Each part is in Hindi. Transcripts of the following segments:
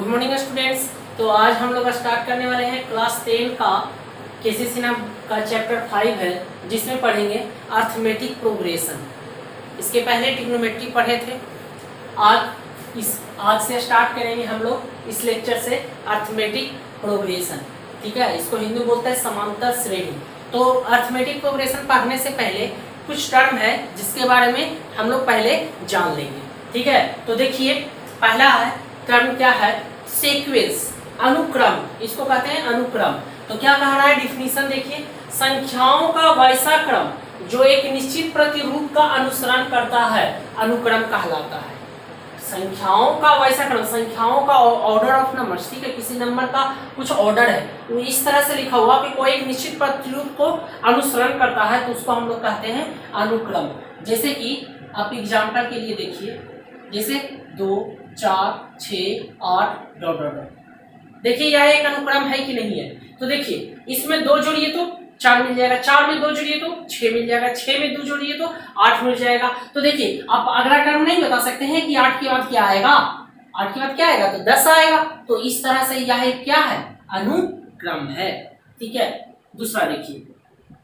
Good morning students. तो आज हम लोग स्टार्ट करने वाले हैं क्लास 10 का केसी सिन्हा का चैप्टर 5 है, जिसमें पढ़ेंगे अर्थमेटिक प्रोग्रेशन। इसके पहले ट्रिग्नोमेट्री पढ़े थे। आज से स्टार्ट करेंगे हम लोग इस लेक्चर से अर्थमेटिक प्रोग्रेशन। ठीक है, इसको हिंदी बोलते हैं समांतर श्रेणी। तो अर्थमेटिक प्रोग्रेशन पढ़ने से पहले कुछ टर्म है जिसके बारे में हम लोग पहले जान लेंगे। ठीक है, तो देखिए पहला है टर्म क्या है, सीक्वेंस, अनुक्रम। इसको कहते हैं अनुक्रम। तो क्या कह रहा है डिफिनीशन देखिए, संख्याओं का वैसा क्रम जो एक निश्चित प्रतिरूप का अनुसरण करता है अनुक्रम कहलाता है। संख्याओं का वैसा क्रम, संख्याओं का ऑर्डर ऑफ नंबर्स। ठीक है, किसी नंबर का कुछ ऑर्डर है वो इस तरह से लिखा हुआ कि कोई एक निश्चित प्रतिरूप को अनुसरण करता है, तो उसको हम लोग कहते हैं अनुक्रम। जैसे कि आप एग्जाम्पल के लिए देखिए, जैसे 2 4 6 8 डॉट डॉट डॉट। देखिए यह एक अनुक्रम है कि नहीं है। तो देखिए इसमें 2 जोड़िए तो 4 मिल जाएगा, 4 में 2 जोड़िए तो 6 मिल जाएगा, 6 में 2 जोड़िए तो 8 मिल जाएगा। तो देखिए आप अगला टर्म नहीं बता सकते हैं कि 8 के बाद क्या आएगा, 8 के बाद क्या आएगा, तो 10 आएगा। तो इस तरह से यह एक क्या है, अनुक्रम है। ठीक है, दूसरा देखिए,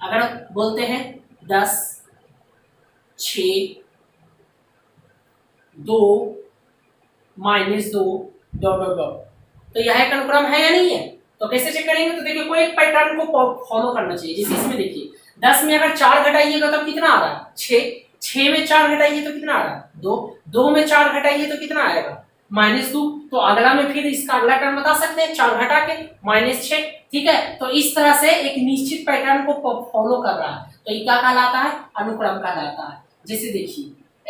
अगर बोलते हैं 10 6 2 -2 डॉट डॉट डॉट, तो यह एक अनुक्रम है या नहीं है। तो कैसे चेक करेंगे, तो देखिए कोई एक पैटर्न को फॉलो करना चाहिए। जैसे इसमें देखिए 10 में अगर 4 घटाइएगा तो कितना आ रहा है, 6, 6 में 4 घटाइए तो कितना आ रहा है, 2, 2 में 4 घटाइए तो कितना आएगा, -2। तो अगला में फिर इसका अगला टर्म बता सकते हैं, 4 घटा के -6। ठीक है, तो इस तरह से एक निश्चित पैटर्न को फॉलो कर रहा है, तो ये क्या कहलाता है, अनुक्रम कहलाता है। जैसे देखिए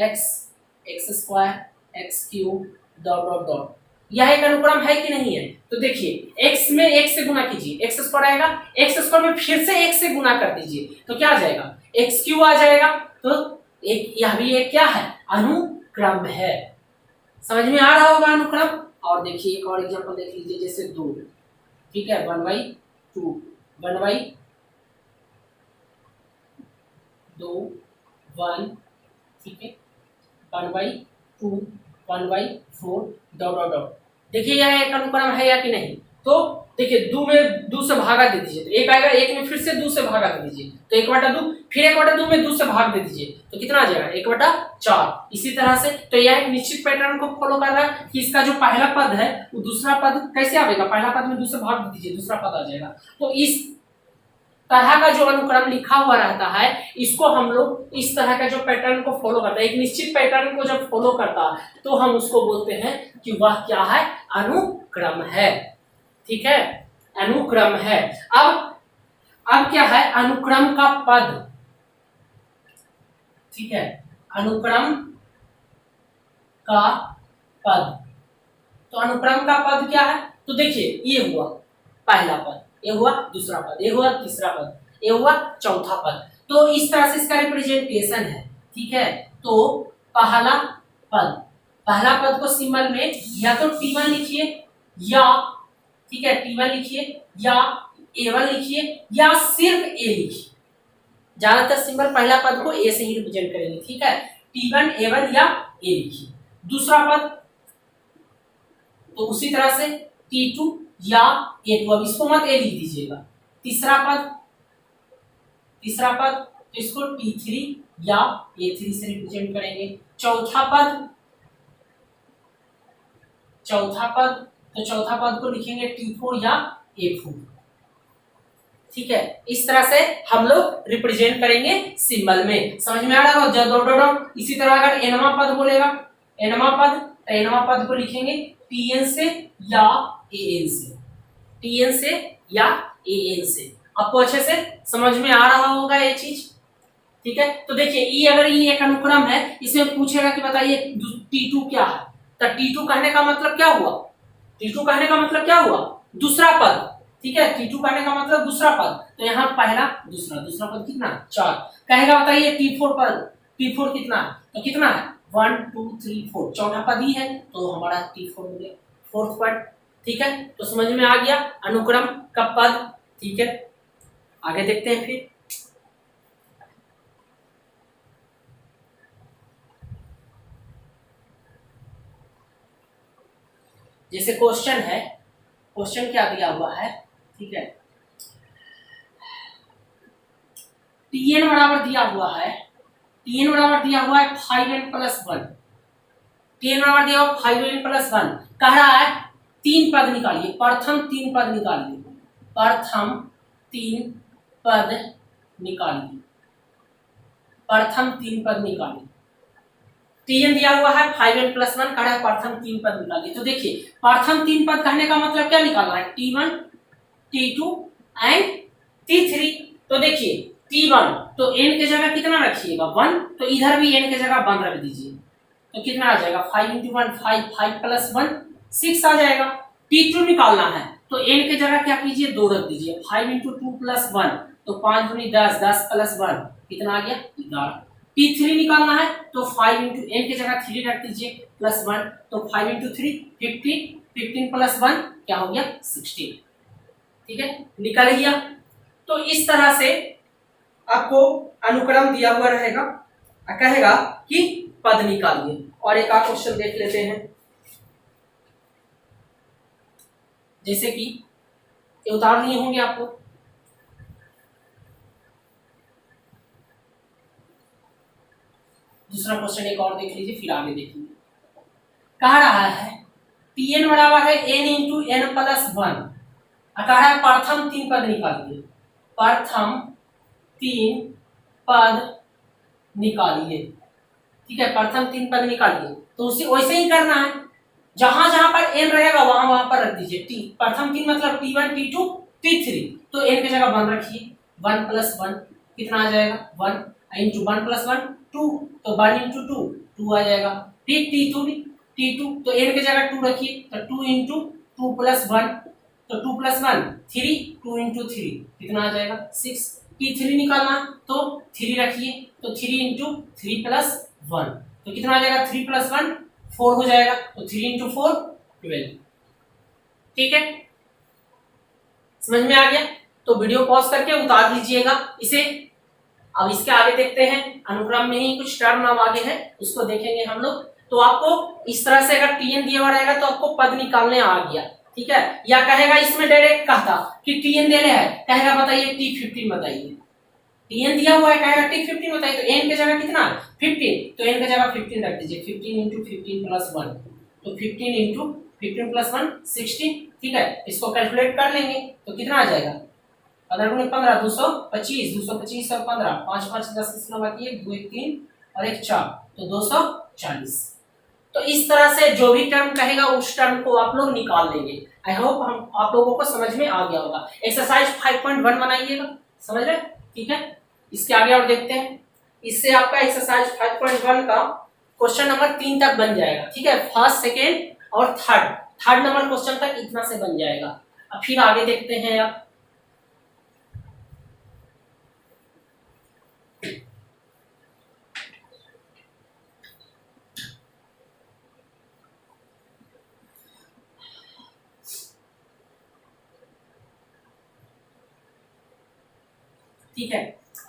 x² x³ dot dot dot, यह एक अनुक्रम है कि नहीं है। तो देखिए x में 1 से गुना कीजिए, x² आएगा, x² में फिर से 1 से गुना कर दीजिए तो क्या आ जाएगा, x³ आ जाएगा। तो एक यह भी एक क्या है, अनुक्रम है। समझ में आ रहा होगा अनुक्रम। और देखिए एक और एग्जांपल देख लीजिए, जैसे 2, ठीक है, 1/2 1/2 1, ठीक है, 1/2 1/4 डॉट डॉट डॉट। देखिए यह एक अनुक्रम है या कि नहीं। तो देखिए 2 में 2 से भागा दे दीजिए तो 1 आएगा, 1 में फिर से 2 से भागा दे दीजिए तो 1/2, फिर 1/2 में 2 से भाग दे दीजिए तो कितना आ जाएगा, 1/4। इसी तरह से तो यह एक निश्चित पैटर्न को फॉलो कर रहा है कि इसका जो पहला पद है वो दूसरा पद कैसे आएगा, पहला पद में 2 से भाग दे दीजिए दूसरा पद आ जाएगा। तो इस तरह का जो अनुक्रम लिखा हुआ रहता है, इसको हम लोग इस तरह का जो पैटर्न को फॉलो करता है, एक निश्चित पैटर्न को जब फॉलो करता है तो हम उसको बोलते हैं कि वह क्या है, अनुक्रम है। ठीक है, अनुक्रम है। अब क्या है, अनुक्रम का पद। ठीक है, अनुक्रम का पद। तो अनुक्रम का पद क्या है, तो देखिए ये हुआ पहला पद, ये हुआ दूसरा पद, ये हुआ तीसरा पद, ये हुआ चौथा पद। तो इस तरह से इसका रिप्रेजेंटेशन है। ठीक है, तो पहला पद को सिंबल में या तो T1 लिखिए या, ठीक है, T1 लिखिए या A1 लिखिए या सिर्फ A लिखिए। ज्यादातर सिंबल पहला पद को A से ही रिप्रेजेंट करेंगे। ठीक है, T1 A1 या A लिखिए। दूसरा पद तो उसी तरह से T2 या A2, अब इसको मत A लिख दीजिएगा। तीसरा पद तो इसको T3 या A3 से रिप्रेजेंट करेंगे। चौथा पद को लिखेंगे T4 या A4। ठीक है, इस तरह से हम लोग रिप्रेजेंट करेंगे सिंबल में। समझ में आ रहा है डॉट डॉट। इसी तरह अगर एनवा पद बोलेगा, एनवा पद को लिखेंगे TN से या AN से, TN से या AN से। आपको अच्छे से समझ में आ रहा होगा ये चीज। ठीक है, तो देखिए अगर ये एक अनुक्रम है, इसमें पूछेगा कि बताइए T2 क्या है, तो T2 कहने का मतलब क्या हुआ, T2 कहने का मतलब क्या हुआ, दूसरा पद। ठीक है, T2 कहने का मतलब दूसरा पद। तो यहाँ पहला दूसरा पद कितना, 4 कहेगा। बताइए T4 कितना है, तो कितना है, 1 2 3 4, चौथा पद ही है तो हमारा T4 हो गया, फोर्थ पद। ठीक है, तो समझ में आ गया अनुक्रम का पद। ठीक है, आगे देखते हैं फिर। जैसे क्वेश्चन है, क्वेश्चन क्या दिया हुआ है, ठीक है, Tn बराबर दिया हुआ है, Tn बराबर दिया हुआ है 5n प्लस 1, Tn बराबर दिया हुआ 5n प्लस 1, कह रहा है 3 पद निकालिए, प्रथम 3 पद निकालिए, प्रथम 3 पद निकालिए, प्रथम 3 पद निकालिए। Tn दिया हुआ है 5n प्लस 1, कह रहा है प्रथम 3 पद निकालिए। तो देखिए प्रथम 3 पद कहने का मतलब क्या निकालना है, T1 T2 एंड T3। तो देखिए T1 तो n के जगह कितना रखिएगा 1, तो इधर भी n के जगह 1 रख दीजिए, तो कितना आ जाएगा 5 × 1 5, 5 प्लस 1 6 आ जाएगा। T2 निकालना है तो n के जगह क्या कीजिए 2 रख दीजिए, 5 × 2 प्लस 1, तो 5 × 10 10 प्लस 1 कितना आ गया 11। T3 निकालना है तो 5 × n के जगह 3 रख दीजिए प्लस 1, तो 5 × 3 15, 15 प्लस 1 क्या हो गया 16, ठीक है, निकल गया। तो इस तरह से आपको अनुक्रम दिया हुआ रहेगा, कहेगा कि पद निकालिए। और एक और क्वेश्चन देख लेते हैं, जैसे कि ये उतार दिए होंगे आपको, दूसरा क्वेश्चन एक और देख लीजिए फिर आगे देखेंगे। कह रहा है Tn बराबर है n × n प्लस 1, कह रहा है प्रथम 3 पद निकालिए, प्रथम 3 पद निकालिए, ठीक है, प्रथम 3 पद निकालिए। तो उसे वैसे ही करना है, जहां जहां पर n रहेगा वहां वहां पर रख दीजिए। टी प्रथम 3 मतलब T1 T2 T3, तो n की जगह 1 रखिए, 1 प्लस 1 कितना आ जाएगा 1 इंटू 1 प्लस 1 2, तो 1 इंटू 2 2 आ जाएगा। फिर T2 तो n की जगह 2 रखिए, तो 2 इंटू 2 प्लस 1, तो 2 प्लस 1 3, 2 इंटू 3 कितना आ जाएगा 6। T3 निकालना तो 3 रखिए, तो 3 इंटू 3 प्लस 1, तो कितना आ जाएगा 3 प्लस 1 4 हो जाएगा, तो 3 इंटू 4 12, ठीक है, समझ में आ गया। तो वीडियो पॉज करके उतार दीजिएगा इसे। अब इसके आगे देखते हैं, अनुक्रम में ही कुछ टर्म नाम आगे है उसको देखेंगे हम लोग। तो आपको इस तरह से अगर Tn दिया हुआ रहेगा तो आपको पद निकालने आ गया, ठीक है, या कहेगा इसमें डायरेक्ट कहता कि Tn दे रहे हैं, कहेगा बताइए T15 बताइए, Tn दिया हुआ है कहेगा T15 बताइए, तो n की जगह कितना 15, तो n की जगह 15 रख दीजिए, 15 इंटू 15 प्लस 1, तो 15 इंटू 15 प्लस 1 16, ठीक है, इसको कैलकुलेट कर लेंगे तो कितना आ जाएगा 15 × 15 225, 225 और 15 5 5 10 कितना बाकी है 2 1 3 और 1 4, तो 240। तो इस तरह से जो भी टर्म कहेगा उस टर्म को आप लोग निकाल लेंगे। आई होप हम आप लोगों को समझ में आ गया होगा। एक्सरसाइज 5.1 बनाइएगा, समझ रहे, ठीक है। इसके आगे और देखते हैं, इससे आपका एक्सरसाइज 5.1 का क्वेश्चन नंबर 3 तक बन जाएगा, ठीक है, फर्स्ट सेकेंड और थर्ड नंबर क्वेश्चन तक इतना से बन जाएगा। अब फिर आगे देखते हैं आप, ठीक है।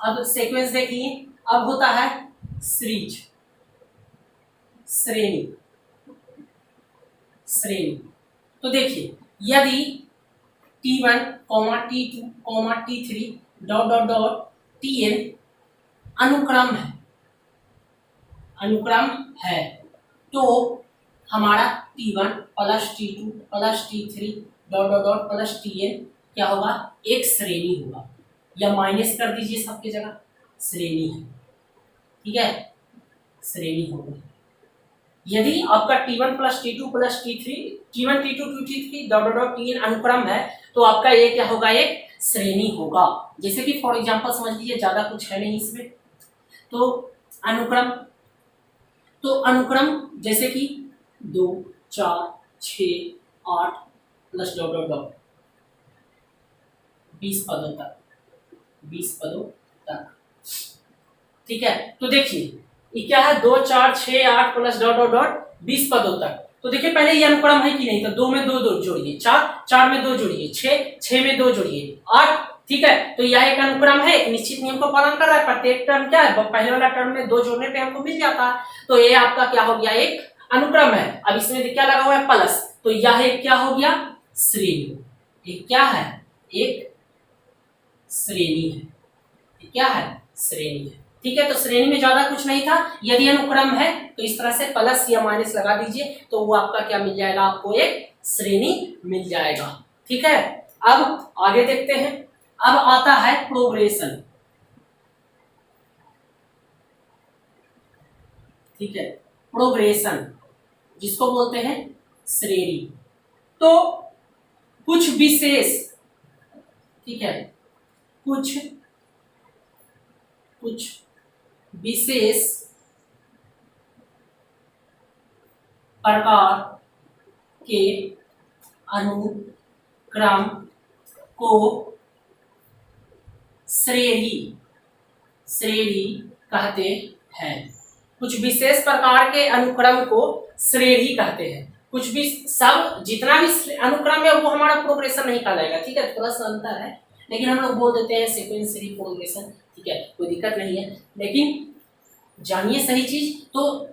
अब सीक्वेंस देखिए, अब होता है सीरीज, श्रेणी। तो देखिए यदि T1, T2, T3 dot dot dot Tn अनुक्रम है तो हमारा T1 plus T2 plus T3 dot dot dot plus Tn क्या होगा एक श्रेणी होगा, या माइनस कर दीजिए सबकी जगह, श्रेणी है, ठीक है, श्रेणी होगा। यदि आपका T1 plus T2 plus T3 T1 T2 T3 dot dot Tn अनुक्रम है तो आपका ये क्या होगा एक श्रेणी होगा। जैसे कि फॉर एग्जांपल समझ लीजिए, ज्यादा कुछ है नहीं इसमें, तो अनुक्रम जैसे कि 2 4 6 8 प्लस डॉट डॉट डॉट 20 पदों तक, ठीक है। तो देखिए ये क्या है 2 4 6 8 प्लस डॉट डॉट डॉट 20 पदों तक। तो देखिए पहले ये अनुक्रम है कि नहीं, तो 2 में 2 2 जोड़िए, 4 में 2 जोड़िए, 6 में 2 जोड़िए 8, ठीक है। तो यह एक अनुक्रम है, एक निश्चित नियम को पालन कर रहा है। प्रत्येक टर्म क्या है, पहले वाला टर्म में 2 जोड़ने पे हमको मिल जाता है, तो ये आपका क्या हो गया एक अनुक्रम है। अब इसमें क्या लगा हुआ है प्लस, तो यह एक क्या हो गया, श्रेणी। ये क्या है, एक श्रेणी है। ये क्या है, श्रेणी है। ठीक है, तो श्रेणी में ज्यादा कुछ नहीं था। यदि अनुक्रम है तो इस तरह से प्लस या माइनस लगा दीजिए, तो वो आपका क्या मिल जाएगा, आपको एक श्रेणी मिल जाएगा। ठीक है, अब आगे देखते हैं। अब आता है प्रोग्रेशन। ठीक है, प्रोग्रेशन जिसको बोलते हैं श्रेणी। तो कुछ विशेष, ठीक है, कुछ विशेष प्रकार के अनुक्रम को श्रेणी कहते हैं। कुछ विशेष प्रकार के अनुक्रम को श्रेणी कहते हैं। कुछ भी, सब जितना भी अनुक्रम है वो हमारा प्रोग्रेशन नहीं कहलाएगा। ठीक है, थोड़ा सा अंतर है, लेकिन हम लोग बोल देते हैं सीक्वेंशियल प्रोग्रेशन। ठीक है, कोई दिक्कत नहीं है, लेकिन जानिए सही चीज। तो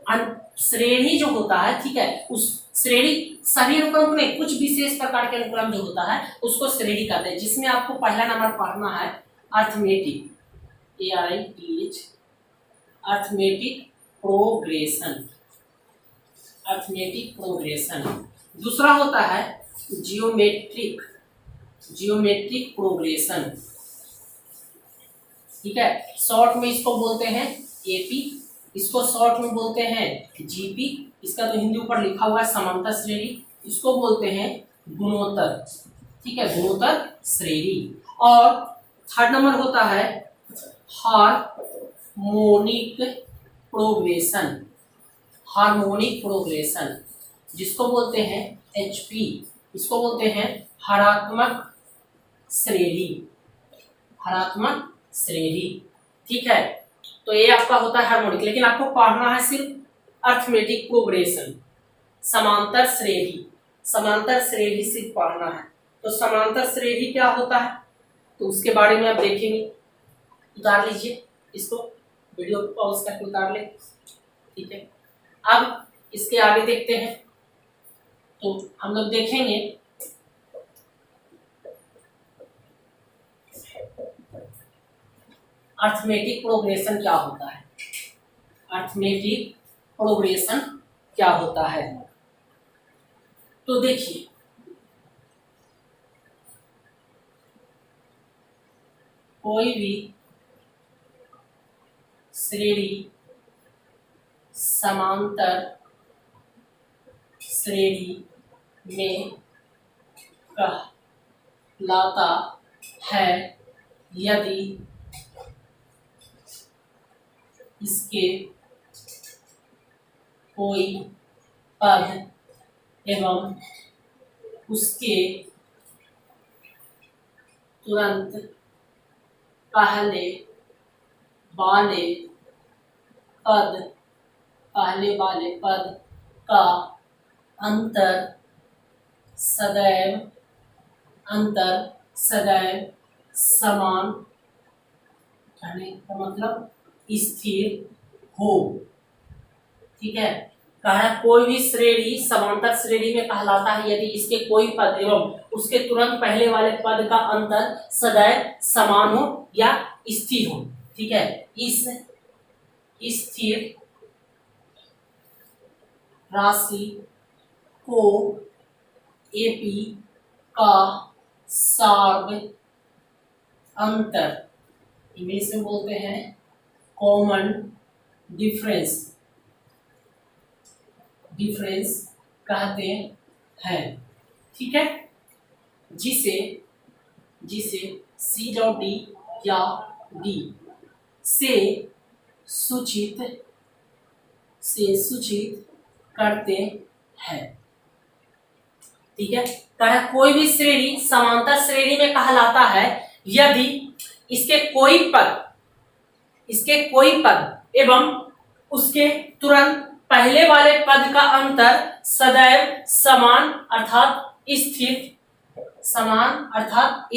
श्रेणी जो होता है, ठीक है, उस श्रेणी सभी अनुक्रम में कुछ विशेष प्रकार के अनुक्रम जो होता है उसको श्रेणी कहते हैं। जिसमें आपको पहला नंबर पढ़ना है arithmetic, ARITH, arithmetic progression, arithmetic progression. दूसरा होता है जियोमेट्रिक प्रोग्रेशन। ठीक है, शॉर्ट में इसको बोलते हैं AP, इसको शॉर्ट में बोलते हैं GP। इसका तो हिंदी ऊपर लिखा हुआ है समांतर श्रेणी। इसको बोलते हैं गुणोत्तर। ठीक है, गुणोत्तर श्रेणी। और थर्ड नंबर होता है हार्मोनिक प्रोग्रेशन, जिसको बोलते हैं HP। इसको बोलते हैं हरात्मक श्रेणी। ठीक है, तो ये आपका होता है हार्मोनिक, लेकिन आपको पढ़ना है सिर्फ अर्थमेटिक प्रोग्रेशन, समांतर श्रेणी सिर्फ पढ़ना है। तो समांतर श्रेणी क्या होता है, तो उसके बारे में आप देखेंगे। उतार लीजिए इसको, वीडियो पॉज करके उतार ले। ठीक है, अब इसके आगे देखते हैं। तो हम लोग देखेंगे अर्थमेटिक प्रोग्रेशन क्या होता है। अर्थमेटिक प्रोग्रेशन क्या होता है, तो देखिए, कोई भी श्रेणी समांतर श्रेणी में कहलाता है यदि इसके कोई पद एवं उसके तुरंत पहले वाले पद का अंतर सदैव समान रहने का मतलब स्थिर हो। ठीक है, कहा कोई भी श्रेणी समांतर श्रेणी में कहलाता है यदि इसके कोई पद एवं उसके तुरंत पहले वाले पद का अंतर सदैव समान हो या स्थिर हो। ठीक है, इस स्थिर राशि को AP का सार्वअंतर इंग्लिश में बोलते हैं कॉमन डिफरेंस कहते हैं। ठीक है, जिसे C.D या D से सूचित करते हैं। ठीक है, कहा कोई भी श्रेणी समांतर श्रेणी में कहलाता है यदि इसके कोई पद एवं उसके तुरंत पहले वाले पद का अंतर सदैव समान अर्थात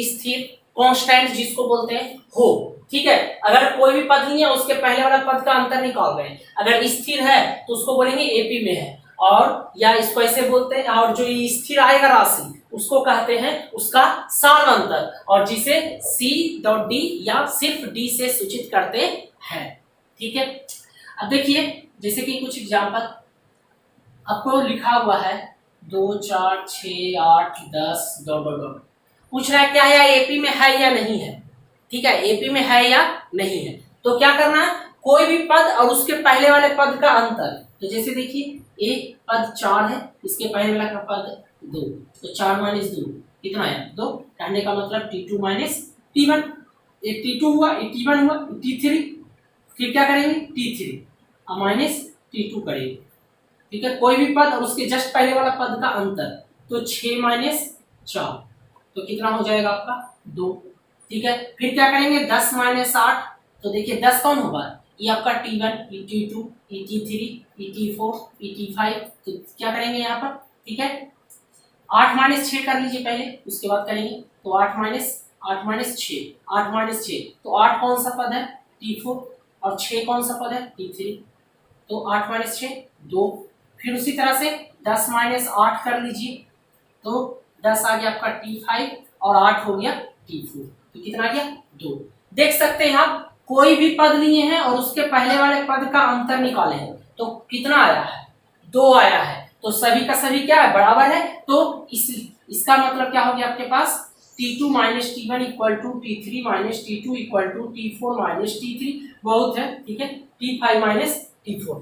स्थिर कांस्टेंट जिसको बोलते हैं हो। ठीक है, अगर कोई भी पद नहीं है उसके पहले वाला पद का अंतर निकाल रहे हैं, अगर स्थिर है तो उसको बोलेंगे AP में है, और या इसको ऐसे बोलते हैं, और जो ये स्थिर आएगा राशि उसको कहते हैं उसका सार्वंतर, और जिसे C.D या सिर्फ D से सूचित करते हैं। ठीक है, अब देखिए जैसे कि कुछ एग्जाम्पल आपको लिखा हुआ है 2 4 6 8 10 डॉट डॉट डॉट, पूछ रहा है क्या है एपी में है या नहीं है। ठीक है, एपी में है या नहीं है, तो क्या करना है, कोई भी पद और उसके पहले वाले पद का अंतर। तो जैसे देखिए एक पद 4 है, इसके पहले वाला का पद 2, तो 4 माइनस 2 कितना है 2, कहने का मतलब T2 माइनस T1, एक T2 हुआ, एक T1 हुआ, T3, फिर क्या करेंगे T3 माइनस T2 करेंगे। ठीक है, कोई भी पद और उसके जस्ट पहले वाला पद का अंतर, तो 6 माइनस 4, तो कितना हो जाएगा आपका 2। ठीक है, फिर क्या करेंगे 10 माइनस 8, तो देखिए 10 कौन होगा, ये आपका T1, ये T2, ये T3, ये T4, ये T5, तो क्या करेंगे यहाँ पर। ठीक है, 8 माइनस 6 कर लीजिए पहले, उसके बाद करेंगे, तो 8 माइनस 6, 8 माइनस 6, तो 8 कौन सा पद है T4, और 6 कौन सा पद है T3, तो 8 माइनस 6 2। फिर उसी तरह से 10 माइनस 8 कर लीजिए, तो 10 आ गया आपका T5 और 8 हो गया T4, तो कितना आ गया 2। देख सकते हैं आप कोई भी पद लिए हैं और उसके पहले वाले पद का अंतर निकाले हैं, तो कितना आया है 2 आया है, तो सभी का सभी क्या है बराबर है, तो इसका मतलब क्या हो गया आपके पास T2 minus T1 equal to T3 minus T2 equal to T4 minus T3, बहुत है। ठीक है, T5 माइनस T4,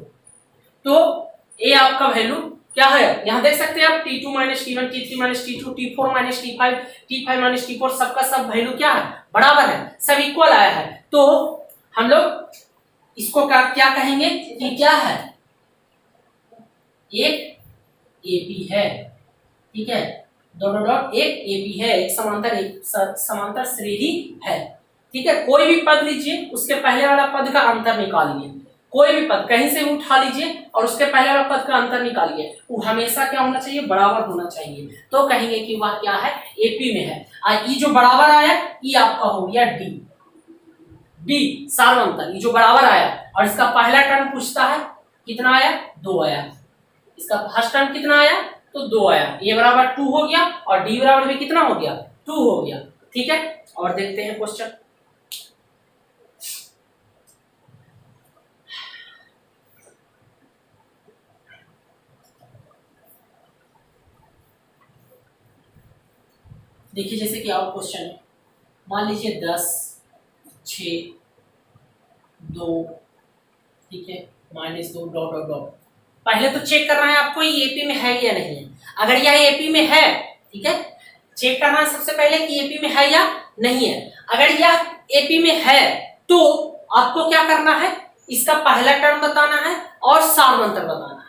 तो ए आपका वैल्यू क्या है, यहां देख सकते हैं आप T2 minus T1, T3 minus T2, T4 minus T5, T5 minus T4, सबका सब वैल्यू क्या है बराबर है, सब इक्वल आया है। तो हम लोग इसको क्या कहेंगे कि क्या है, एक एपी है। ठीक है, दोनों डॉट एक एपी है, एक समांतर श्रेणी है। ठीक है, कोई भी पद लीजिए उसके पहले वाला पद का अंतर निकालिए, कोई भी पद कहीं से उठा लीजिए और उसके पहले वाला पद का अंतर निकालिए, वो हमेशा क्या होना चाहिए बराबर होना चाहिए, तो कहेंगे कि वह क्या है एपी में है। और ये जो बराबर आया ये आपका हो गया डी सार्वंतर, ये जो बराबर आया, और इसका पहला टर्म पूछता है कितना आया 2 आया, इसका फर्स्ट टर्म कितना आया तो 2 आया, ए बराबर 2 हो गया और डी बराबर भी कितना हो गया 2 हो गया। ठीक है, और देखते हैं क्वेश्चन। देखिए जैसे कि और क्वेश्चन है, मान लीजिए 10 6 2, ठीक है माइनस 2 डॉट डॉट डॉट। पहले तो चेक करना है आपको ये एपी में है या नहीं है। अगर यह एपी में है, ठीक है, चेक करना है सबसे पहले कि एपी में है या नहीं है। अगर यह एपी में है तो आपको क्या करना है, इसका पहला टर्म बताना है और सार्वंतर बताना है।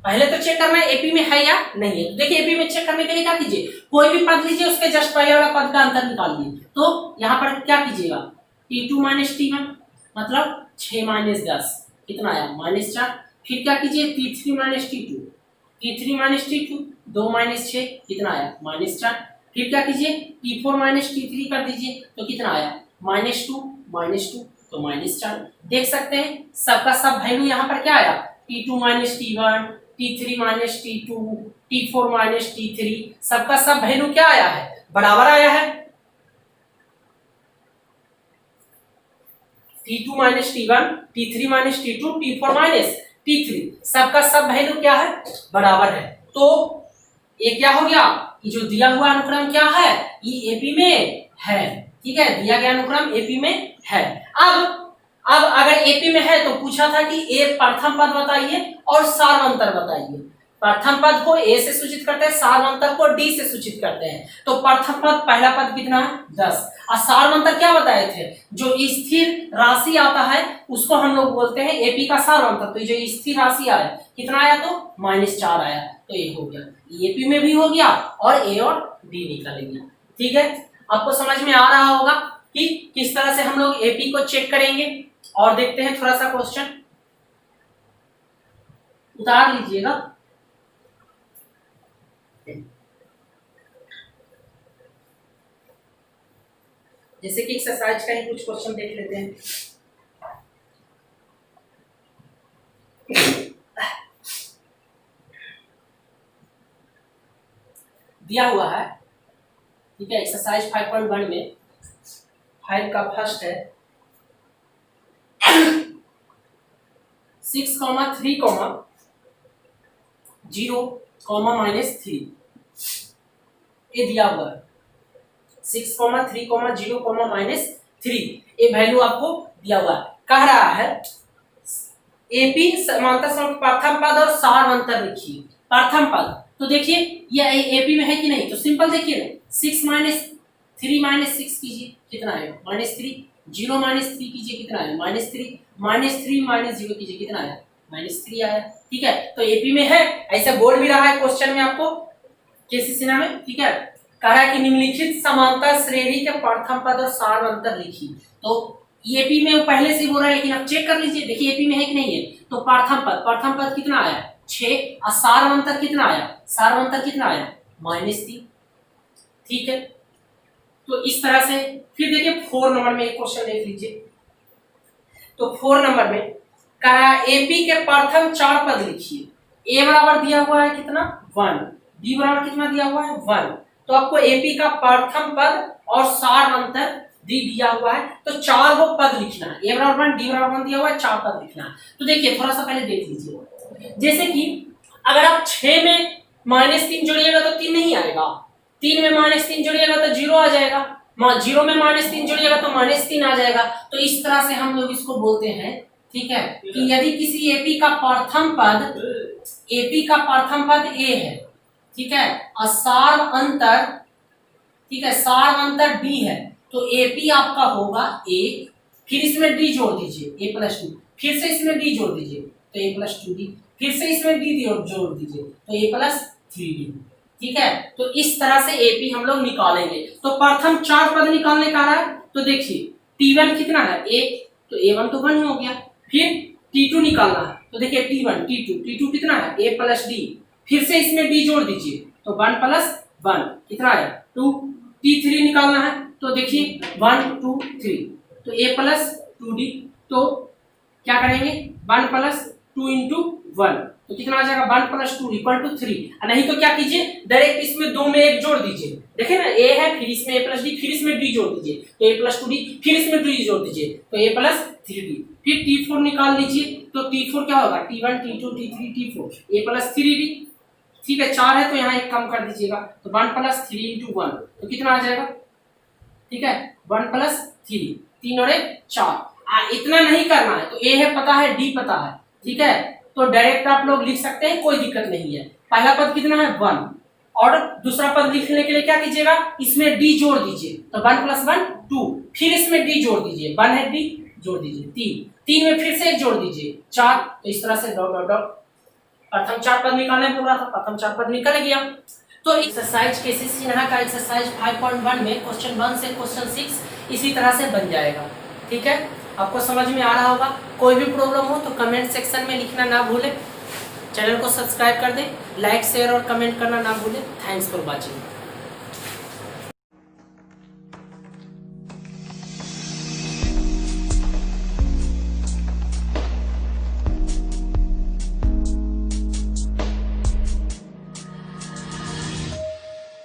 पहले तो चेक करना है एपी में है या नहीं है। तो देखिए एपी में चेक करने के लिए क्या कीजिए, कोई भी पद लीजिए उसके जस्ट पहले वाला पद का अंतर निकालिए। तो यहाँ पर क्या कीजिएगा T2 माइनस T1 मतलब 6 माइनस 10 कितना आया -4। फिर क्या कीजिए T3 minus T2, T3 minus T2 2 minus 6 कितना आया -4। फिर क्या कीजिए T4 माइनस T3 कर दीजिए तो कितना आया -2 तो -4। देख सकते हैं सबका सब वैल्यू यहाँ पर क्या आया T2 minus T1, T3 minus T2, T4 minus T3, सबका सब वैल्यू क्या आया है बराबर आया है। T2 minus T1, T3 minus T2, T4 minus T3, सबका सब वैल्यू क्या है बराबर है। तो ये क्या हो गया, ये जो दिया हुआ अनुक्रम क्या है ये एपी में है। ठीक है, दिया गया अनुक्रम एपी में है। अब अगर एपी में है तो पूछा था कि ए प्रथम पद बताइए और सार्वंतर बताइए। प्रथम पद को ए से सूचित करते हैं, सार्वंतर को डी से सूचित करते हैं। तो प्रथम पद पहला पद कितना है 10, और सार्वंतर क्या बताए थे, जो स्थिर राशि आता है उसको हम लोग बोलते हैं एपी का सार्वंतर। तो जो स्थिर राशि आया कितना आया तो -4 आया, तो ये हो गया, एपी में भी हो गया और ए और डी निकल गया। ठीक है, आपको समझ में आ रहा होगा कि किस तरह से हम लोग एपी को चेक करेंगे। और देखते हैं थोड़ा सा क्वेश्चन, उतार लीजिएगा। जैसे कि एक्सरसाइज का ही कुछ क्वेश्चन देख लेते हैं। दिया हुआ है, ठीक है। एक्सरसाइज 5.1 में 5 का फर्स्ट है 6, 3, 0, -3 ये दिया हुआ है। 6, 3, 0, -3 ये वैल्यू आपको दिया हुआ है। कह रहा है एपी समांतर सम प्रथम पद और सार अंतर लिखिए। प्रथम पद तो देखिए ये एपी में है कि नहीं, तो सिंपल देखिए ना, 6 -3 -6 कीजिए कितना आएगा -3, 0 -3 कीजिए कितना आएगा -3, -3 -0 कीजिए कितना आया -3 आया, ठीक है। तो एपी में है, ऐसा बोल भी रहा है क्वेश्चन में आपको केसी सिन्हा में, ठीक है। कह रहा है कि निम्नलिखित समांतर श्रेणी के प्रथम पद और सार अंतर लिखिए। तो एपी में वो पहले से बोल रहा है, लेकिन आप चेक कर लीजिए, देखिए एपी में है कि नहीं है। तो प्रथम पद कितना आया 6 और सार अंतर कितना आया, सार अंतर कितना आया -3, ठीक है। तो इस तरह से फिर देखिए 4 नंबर में एक क्वेश्चन देख लीजिए। तो 4 नंबर में कहा एपी के प्रथम 4 पद लिखिए। ए बराबर दिया हुआ है कितना 1, बी बराबर कितना दिया हुआ है 1। तो आपको एपी का प्रथम पद और सार अंतर दिया हुआ है, तो 4 वो पद लिखना है। ए बराबर 1, डी बराबर 1 दिया हुआ है, 4 पद लिखना है। तो देखिए थोड़ा सा पहले देख लीजिए, जैसे कि अगर आप 6 में -3 जोड़िएगा तो 3 नहीं आएगा, 3 में -3 जोड़िएगा तो 0 आ जाएगा, 0 में -3 जोड़िएगा तो -3 आ जाएगा। तो इस तरह से हम लोग इसको बोलते हैं, ठीक है, कि यदि किसी एपी का प्रथम पद ए है, ठीक है, और सार अंतर, ठीक है, सार अंतर डी है, तो एपी आपका होगा 1, फिर इसमें डी जोड़ दीजिए a+2, फिर से इसमें डी जोड़ दीजिए तो a+2d, फिर से इसमें डी जोड़ दीजिए तो a+3d, ठीक है। तो इस तरह से एपी हम लोग निकालेंगे। तो प्रथम 4 पद निकालने का है, तो देखिए t1 कितना है 1, तो a1 तो 1 हो गया। फिर t2 निकालना है, तो देखिए t2 कितना है a+d, फिर से इसमें d जोड़ दीजिए तो 1 + 1 कितना आया 2। t3 निकालना है, तो देखिए 1 2 3, तो a+2d, तो क्या करेंगे 1 + 2 × 1, तो कितना आ जाएगा 1 + 2 = 3। नहीं तो क्या कीजिए डायरेक्ट इसमें 2 में 1 जोड़ दीजिए, देखिए ना a है, फिर इसमें a+d, फिर इसमें d जोड़ दीजिए तो a+2d, फिर इसमें d जोड़ दीजिए तो a+3d। फिर t4 निकाल लीजिए, तो t4 क्या होगा t1 t2 t3 t4 a+3d, ठीक है। 4 है तो यहाँ एक कम कर दीजिएगा, तो 1 + 3 × 1, तो कितना आ जाएगा, ठीक है 1 + 3, 3 और 1 4। इतना नहीं करना है, तो ए है पता है, डी पता है, ठीक है, तो डायरेक्ट आप लोग लिख सकते हैं, कोई दिक्कत नहीं है। पहला पद कितना है 1, और दूसरा पद लिखने के लिए क्या कीजिएगा इसमें डी जोड़ दीजिए, तो 1 + 1 2, फिर इसमें डी जोड़ दीजिए, 1 है डी जोड़ दीजिए 3 में फिर से 1 जोड़ दीजिए 4। तो इस तरह से डॉट डॉट डॉट प्रथम 4 पद निकालने बोल रहा था, प्रथम 4 पद निकल गया। तो एक्सरसाइज केसी सिन्हा का एक्सरसाइज 5.1 में क्वेश्चन 1 से क्वेश्चन 6 इसी तरह से बन जाएगा, ठीक है। आपको समझ में आ रहा होगा। कोई भी प्रॉब्लम हो तो कमेंट सेक्शन में लिखना ना भूलें, चैनल को सब्सक्राइब कर दें, लाइक शेयर और कमेंट करना ना भूलें। Thanks for watching.